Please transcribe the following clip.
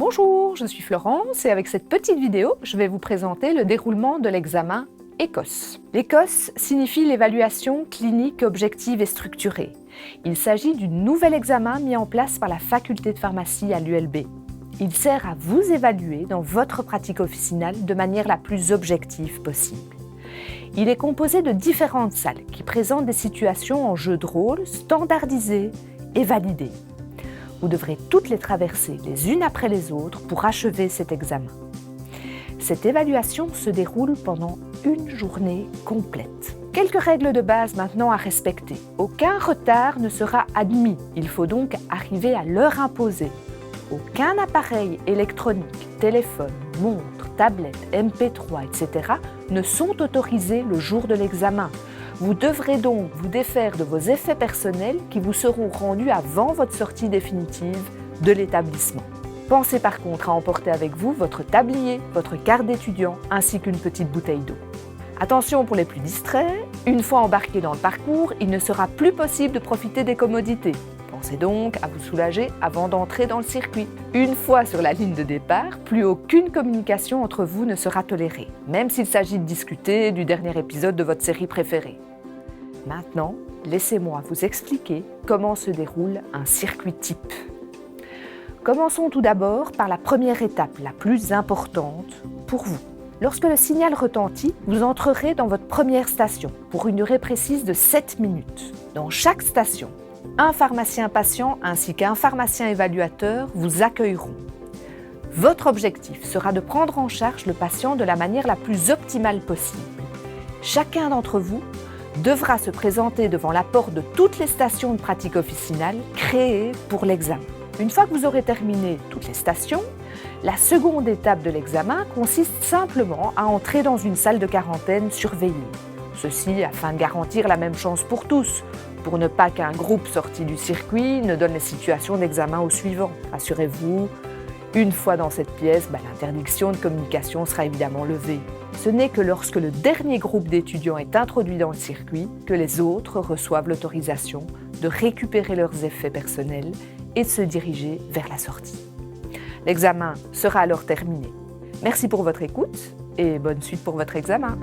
Bonjour, je suis Florence et avec cette petite vidéo, je vais vous présenter le déroulement de l'examen ECOS. L'ECOS signifie l'évaluation clinique objective et structurée. Il s'agit du nouvel examen mis en place par la faculté de pharmacie à l'ULB. Il sert à vous évaluer dans votre pratique officinale de manière la plus objective possible. Il est composé de différentes salles qui présentent des situations en jeu de rôle standardisées et validées. Vous devrez toutes les traverser les unes après les autres pour achever cet examen. Cette évaluation se déroule pendant une journée complète. Quelques règles de base maintenant à respecter. Aucun retard ne sera admis. Il faut donc arriver à l'heure imposée. Aucun appareil électronique, téléphone, montre, tablette, MP3, etc. ne sont autorisés le jour de l'examen. Vous devrez donc vous défaire de vos effets personnels qui vous seront rendus avant votre sortie définitive de l'établissement. Pensez par contre à emporter avec vous votre tablier, votre carte d'étudiant ainsi qu'une petite bouteille d'eau. Attention pour les plus distraits, une fois embarqué dans le parcours, il ne sera plus possible de profiter des commodités. Pensez donc à vous soulager avant d'entrer dans le circuit. Une fois sur la ligne de départ, plus aucune communication entre vous ne sera tolérée, même s'il s'agit de discuter du dernier épisode de votre série préférée. Maintenant, laissez-moi vous expliquer comment se déroule un circuit type. Commençons tout d'abord par la première étape, la plus importante pour vous. Lorsque le signal retentit, vous entrerez dans votre première station pour une durée précise de 7 minutes. Dans chaque station, un pharmacien patient ainsi qu'un pharmacien évaluateur vous accueilleront. Votre objectif sera de prendre en charge le patient de la manière la plus optimale possible. Chacun d'entre vous devra se présenter devant la porte de toutes les stations de pratique officinale créées pour l'examen. Une fois que vous aurez terminé toutes les stations, la seconde étape de l'examen consiste simplement à entrer dans une salle de quarantaine surveillée. Ceci afin de garantir la même chance pour tous, pour ne pas qu'un groupe sorti du circuit ne donne les situations d'examen au suivant. Rassurez-vous, une fois dans cette pièce, l'interdiction de communication sera évidemment levée. Ce n'est que lorsque le dernier groupe d'étudiants est introduit dans le circuit que les autres reçoivent l'autorisation de récupérer leurs effets personnels et de se diriger vers la sortie. L'examen sera alors terminé. Merci pour votre écoute et bonne suite pour votre examen.